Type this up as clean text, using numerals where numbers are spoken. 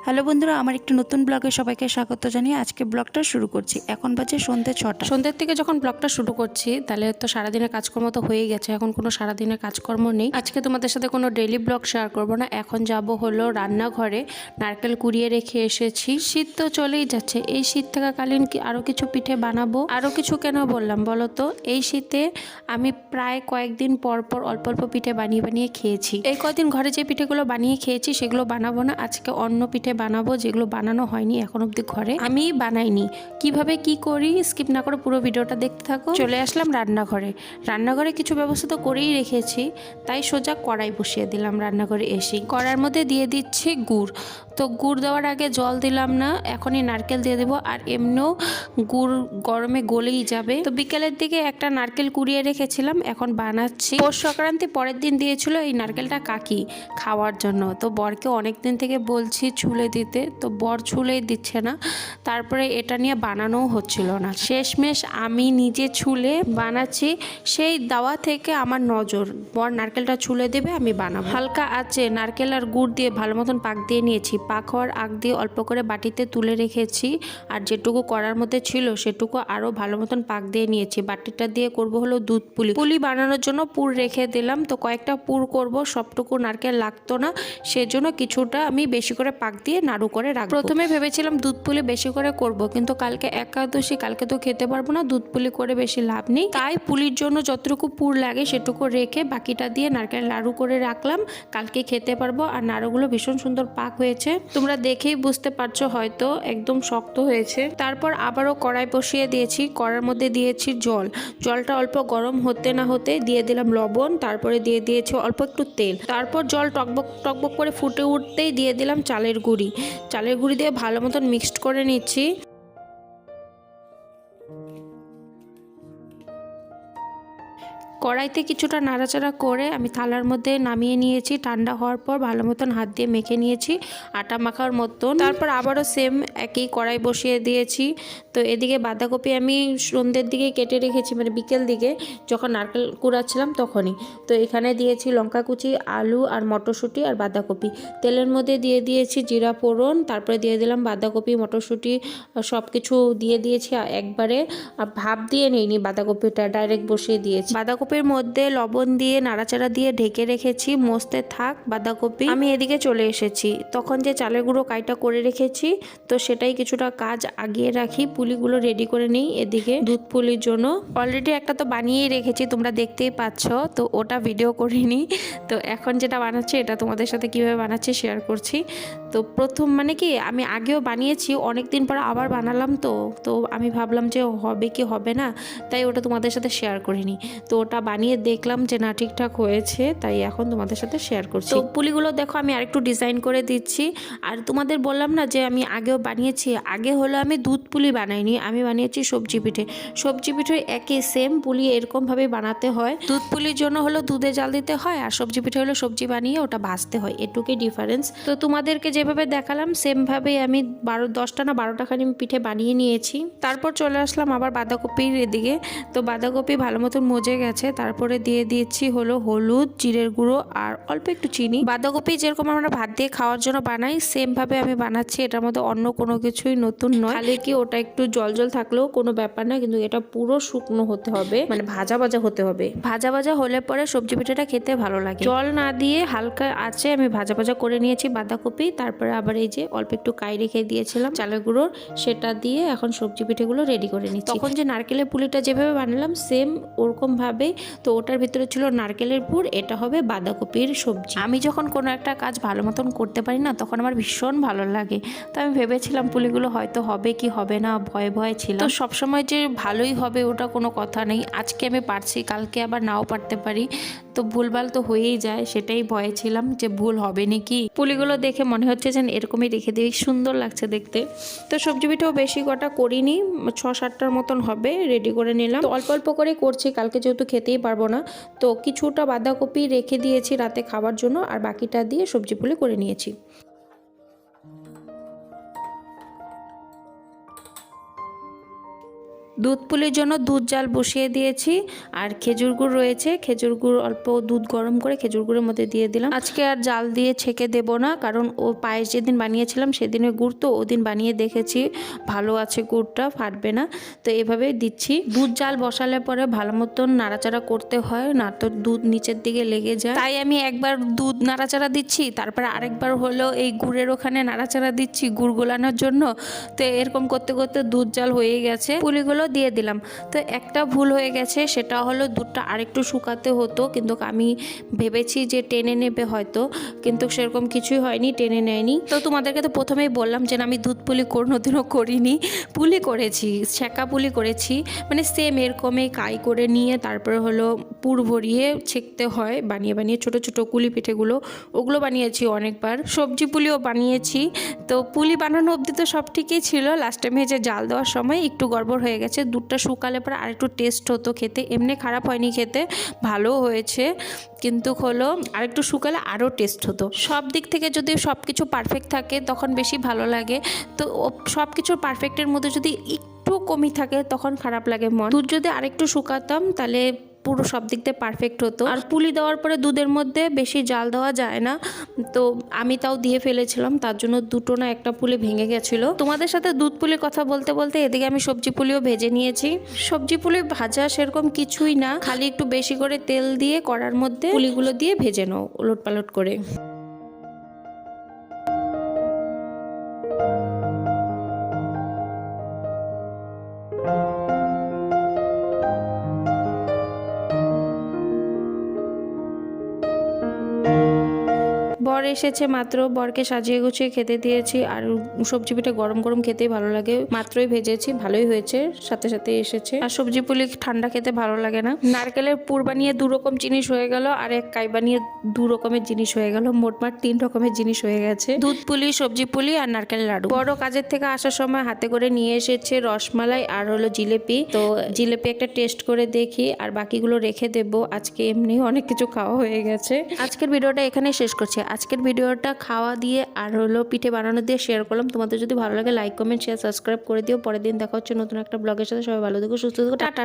Hello বন্ধুরা, আমার একটি নতুন ব্লগে সবাইকে স্বাগত জানিয়ে আজকে ব্লগটা শুরু করছি। এখন বাজে সন্ধ্যে 6টা। সন্ধ্যের থেকে যখন ব্লগটা শুরু করছি তাহলে তো সারাদিনের কাজকর্ম তো হয়েই গেছে, এখন কোনো সারাদিনের কাজকর্ম নেই। আজকে তোমাদের সাথে কোনো ডেইলি ব্লগ শেয়ার করব না। এখন যাব হলো রান্নাঘরে, নারকেল কুড়িয়ে রেখে এসেছি। শীত তো চলেই যাচ্ছে, এই শীত থাকাকালীন কি আরও কিছু পিঠে বানাবো। আরও কিছু কেন বললাম বলো তো, এই শীতে আমি প্রায় কয়েকদিন পর পর অল্প অল্প পিঠে বানিয়ে বানিয়ে খেয়েছি। এই কয়েকদিন ঘরে যে পিঠেগুলো বানিয়ে খেয়েছি সেগুলো বানাবো না, আজকে অন্য পিঠে বানাবো যেগুলো বানানো হয়নি এখন অব্দি ঘরে, আমি বানাইনি। কিভাবে কি করি স্কিপ না করে পুরো ভিডিওটা দেখতে থাকো। চলে আসলাম রান্নাঘরে। রান্নাঘরে কিছু ব্যবস্থা তো করেই রেখেছি, তাই সোজা কড়াই বসিয়ে দিলাম। রান্নাঘরে এসে কড়ার মধ্যে দিয়ে দিচ্ছি গুড়। তো গুড় দেওয়ার আগে জল দিলাম না, এখনই নারকেল দিয়ে দেবো। আর এমনিও গুড় গরমে গলেই যাবে। তো বিকেলের দিকে একটা নারকেল কুড়িয়ে রেখেছিলাম, এখন বানাচ্ছি। পৌষ সংক্রান্তি পরের দিন দিয়েছিল এই নারকেলটা কাকি খাওয়ার জন্য। তো বরকে অনেক দিন থেকে বলছি ছুলে দিতে, তো বর ছুলেই দিচ্ছে না। তারপরে এটা নিয়ে বানানোও হচ্ছিল না, শেষমেশ আমি নিজে ছুলে বানাচ্ছি। সেই দাওয়া থেকে আমার নজর, বর নারকেলটা ছুলে দেবে, আমি বানাবো। হালকা আছে নারকেল আর গুড় দিয়ে ভালো মতন পাক দিয়ে নিয়েছি। পাক হওয়ার আগ দিয়ে অল্প করে বাটিতে তুলে রেখেছি, আর যেটুকু করার মধ্যে ছিল সেটুকু আরও ভালো মতন পাক দিয়ে নিয়েছি। বাটিটা দিয়ে করব হলো দুধ পুলি। পুলি বানানোর জন্য পুর রেখে দিলাম। তো কয়েকটা পুর করব, সবটুকু নারকেল লাগতো না, সেজন্য কিছুটা আমি বেশি করে পাক দিয়ে নাড়ু করে রাখবো। প্রথমে ভেবেছিলাম দুধ পুলি বেশি করে করব, কিন্তু কালকে একাদশী, কালকে তো খেতে পারবো না, দুধ পুলি করে বেশি লাভ নেই। তাই পুলির জন্য যতটুকু পুর লাগে সেটুকু রেখে বাকিটা দিয়ে নারকেল নাড়ু করে রাখলাম, কালকে খেতে পারবো। আর নাড়ুগুলো ভীষণ সুন্দর পাক হয়েছে, তোমরা দেখেই বুঝতে পারছো হয়তো, একদম শক্ত হয়েছে। তারপর আবারও কড়াই বসিয়ে দিয়েছি, কড়ার মধ্যে দিয়েছি জল। জলটা অল্প গরম হতে না হতে দিয়ে দিলাম লবণ, তারপরে দিয়ে দিয়েছি অল্প একটু তেল। তারপর জল টকবক টকবক করে ফুটে উঠতেই দিয়ে দিলাম চালের গুঁড়ি। চালের গুঁড়ি দিয়ে ভালো মতন মিক্সড করে নিচ্ছি। কড়াইতে কিছুটা নাড়াচাড়া করে আমি থালার মধ্যে নামিয়ে নিয়েছি। ঠান্ডা হওয়ার পর ভালো মতন হাত দিয়ে মেখে নিয়েছি আটা মাখার মতন। তারপর আবারও সেম একই কড়াই বসিয়ে দিয়েছি। তো এদিকে বাঁধাকপি আমি সন্ধ্যের দিকে কেটে রেখেছি, মানে বিকেল দিকে যখন নারকেল কুড়াচ্ছিলাম তখনই। তো এখানে দিয়েছি লঙ্কা কুচি, আলু আর মটরশুঁটি আর বাঁধাকপি। তেলের মধ্যে দিয়ে দিয়েছি জিরা ফোড়ন, তারপরে দিয়ে দিলাম বাঁধাকপি মটরশুঁটি সব কিছু দিয়ে দিয়েছি একবারে। আর ভাপ দিয়ে নেইনি, বাঁধাকপিটা ডাইরেক্ট বসিয়ে দিয়েছি। বাঁধাকপির মধ্যে লবণ দিয়ে নাড়াচাড়া দিয়ে ঢেকে রেখেছি, মস্তে থাক বাঁধাকপি। আমি এদিকে চলে এসেছি, তখন যে চালের গুঁড়ো কাইটা করে রেখেছি, তো সেটাই কিছুটা কাজ আগিয়ে রাখি, পুলিগুলো রেডি করে নিই। এদিকে দুধ পুলির জন্য অলরেডি একটা তো বানিয়েই রেখেছি, তোমরা দেখতেই পাচ্ছ, তো ওটা ভিডিও করিনি। তো এখন যেটা বানাচ্ছি এটা তোমাদের সাথে কিভাবে বানাচ্ছি শেয়ার করছি। তো প্রথম মানে কি, আমি আগেও বানিয়েছি, অনেক দিন পর আবার বানালাম। তো আমি ভাবলাম যে হবে কি হবে না, তাই ওটা তোমাদের সাথে শেয়ার করিনি। তো ওটা বানিয়ে দেখলাম যে না, ঠিকঠাক হয়েছে, তাই এখন তোমাদের সাথে শেয়ার করছি। তো পুলিগুলো দেখো আমি আরেকটু ডিজাইন করে দিচ্ছি। আর তোমাদের বললাম না যে আমি আগেও বানিয়েছি, আগে হলো আমি দুধ পুলি বানাইনি, আমি বানিয়েছি সবজি পিঠে। সবজি পিঠে একই সেম পুলি এরকমভাবে বানাতে হয়। দুধ পুলির জন্য হলো দুধে জাল দিতে হয়, আর সবজি পিঠে হলো সবজি বানিয়ে ওটা ভাজতে হয়, এটুকুই ডিফারেন্স। তো তোমাদেরকে যেভাবে দেখালাম সেমভাবেই আমি 10টা না 12টা খানি পিঠে বানিয়ে নিয়েছি। তারপর চলে আসলাম আবার বাঁধাকপির এদিকে। তো বাঁধাকপি ভালো মতন মজে গেছে, তারপরে দিয়ে দিয়েছি হলো হলুদ, জিরের গুঁড়ো আর অল্প একটু চিনি। বাঁধাকপি যেরকম আমরা ভাত দিয়ে খাওয়ার জন্য বানাই সেম ভাবে আমি বানাচ্ছি, এটার মধ্যে অন্য কোনো কিছুই নতুন নয়। খালি কি ওটা একটু জল জল থাকলেও কোনো ব্যাপার না, কিন্তু এটা পুরো শুকনো হতে হবে, মানে ভাজা ভাজা হতে হবে। ভাজা ভাজা হলে পরে সবজি পিঠাটা খেতে ভালো লাগে। জল না দিয়ে হালকা আছে আমি ভাজা ভাজা করে নিয়েছি বাঁধাকপি। তারপরে আবার এই যে অল্প একটু কাই রেখে দিয়েছিলাম চালের গুঁড়োর, সেটা দিয়ে এখন সবজি পিঠেগুলো রেডি করে নিচ্ছি। তখন যে নারকেলের পুলিটা যেভাবে বানালাম সেম ওরকম ভাবে, তো ওটার ভিতরে ছিল নারকেলের পুর, এটা হবে বাঁধাকপির সবজি। আমি যখন কোনো একটা কাজ ভালো মতন করতে পারি না, তখন আমার ভীষণ ভালো লাগে। তো আমি ভেবেছিলাম পুলিগুলো হয়তো হবে কি হবে না, ভয় ভয় ছিল। তো সবসময় যে ভালোই হবে ওটা কোনো কথা নেই, আজকে আমি পারছি কালকে আবার নাও পারতে পারি, তো ভুলভাল তো হয়েই যায়, সেটাই ভয়ে ছিলাম যে ভুল হবে নাকি। পুলিগুলো দেখে মনে হচ্ছে যেন এরকমই রেখে দিই, সুন্দর লাগছে দেখতে। তো সবজি পিঠাও বেশি কটা করিনি, 6-7টার মতন হবে, রেডি করে নিলাম। তো অল্প অল্প করে করছি, কালকে যেহেতু খেতেই পারবো না, তো কিছুটা বাঁধাকপি রেখে দিয়েছি রাতে খাবার জন্য, আর বাকিটা দিয়ে সবজি পুলি করে নিয়েছি। দুধ পুলির জন্য দুধ জাল বসিয়ে দিয়েছি, আর খেজুর গুড় রয়েছে, খেজুর গুড় অল্প দুধ গরম করে খেজুর গুড়ের মধ্যে দিয়ে দিলাম। আজকে আর জাল দিয়ে ছেঁকে দেবো না, কারণ ও পায়েস যেদিন বানিয়েছিলাম সেদিনের গুড় তো ওদিন বানিয়ে দেখেছি ভালো আছে, গুড়টা ফাটবে না। তো এভাবেই দিচ্ছি। দুধ জাল বসালে পরে ভালো মতন নাড়াচাড়া করতে হয়, না তো দুধ নিচের দিকে লেগে যায়। তাই আমি একবার দুধ নাড়াচাড়া দিচ্ছি, তারপরে আরেকবার হলো এই গুড়ের ওখানে নাড়াচাড়া দিচ্ছি গুড় গোলানোর জন্য। তো এরকম করতে করতে দুধ জাল হয়ে গেছে, পুলিগুলো দিয়ে দিলাম। তো একটা ভুল হয়ে গেছে, সেটা হলো দুধটা আরেকটু শুকাতে হতো, কিন্তু আমি ভেবেছি যে টেনে নেবে হয়তো, কিন্তু সেরকম কিছুই হয়নি, টেনে নেয়নি। তো তোমাদেরকে তো প্রথমেই বললাম যে আমি দুধ পুলি কোনোদিনও করিনি, পুলি করেছি, ছেঁকা পুলি করেছি, মানে সেম এরকমই কাই করে নিয়ে তারপরে হলো পুর ভরিয়ে ছেঁকতে হয়, বানিয়ে বানিয়ে ছোট ছোট কুলি পিঠেগুলো, ওগুলো বানিয়েছি অনেকবার। সবজি পুলিও বানিয়েছি। তো পুলি বানানো অবধি তো সব ঠিকই ছিল, লাস্ট টাইমে যে জাল দেওয়ার সময় একটু গড়বড় হয়ে গেছে। দুধটা শুকালে পরে আরেকটু টেস্ট হতো খেতে, এমনি খারাপ হয়নি, খেতে ভালো হয়েছে, কিন্তু হলো আরেকটু শুকালে আরও টেস্ট হতো। সব দিক থেকে যদি সব কিছু পারফেক্ট থাকে তখন বেশি ভালো লাগে। তো সব কিছু পারফেক্টের মধ্যে যদি একটু কমই থাকে তখন খারাপ লাগে মন। দুধ যদি আরেকটু শুকাতাম তাহলে পুরো সব দিক দিয়ে পারফেক্ট হতো। আর পুলি দেওয়ার পরে দুধের মধ্যে বেশি জাল দেওয়া যায় না, তো আমি তাও দিয়ে ফেলেছিলাম, তার জন্য দুটো না একটা পুলি ভেঙে গেছিলো। তোমাদের সাথে দুধ পুলির কথা বলতে বলতে এদিকে আমি সবজি পুলিও ভেজে নিয়েছি। সবজি পুলি ভাজা সেরকম কিছুই না, খালি একটু বেশি করে তেল দিয়ে কড়ার মধ্যে পুলিগুলো দিয়ে ভেজে নাও উলট পালট করে। বর এসেছে মাত্র, বরকে সাজিয়ে গুছিয়ে খেতে দিয়েছি। আর সবজি পিঠে গরম গরম খেতেই ভালো লাগে, মাত্রই ভেজেছি, ভালোই হয়েছে, সাথে সাথে এসেছে। আর সবজি পুলি ঠান্ডা খেতে ভালো লাগে না। নারকেলের পুর বানিয়ে 2 রকম জিনিস হয়ে গেল, আর এক কাই বানিয়ে 2 রকমের জিনিস হয়ে গেল, মোটমাট 3 রকমের জিনিস হয়ে গেছে। দুধ পুলি, সবজি পুলি আর নারকেল লাড়ু। বড় কাজের থেকে আসার সময় হাতে করে নিয়ে এসেছে রসমালাই আর হলো জিলেপি। তো জিলেপি একটা টেস্ট করে দেখি, আর বাকিগুলো রেখে দেবো, আজকে এমনি অনেক কিছু খাওয়া হয়ে গেছে। আজকের ভিডিওটা এখানেই শেষ করছি। আজকের ভিডিওটা খাওয়া দিয়ে আর হলো পিঠে বানানো দিয়ে শেয়ার করলাম। তোমাদের যদি ভালো লাগে লাইক কমেন্ট শেয়ার সাবস্ক্রাইব করে দিও। পরের দিন দেখা হচ্ছে নতুন একটা ব্লগের সাথে। সবাই ভালো থেকো, সুস্থ থেকো, টাটা।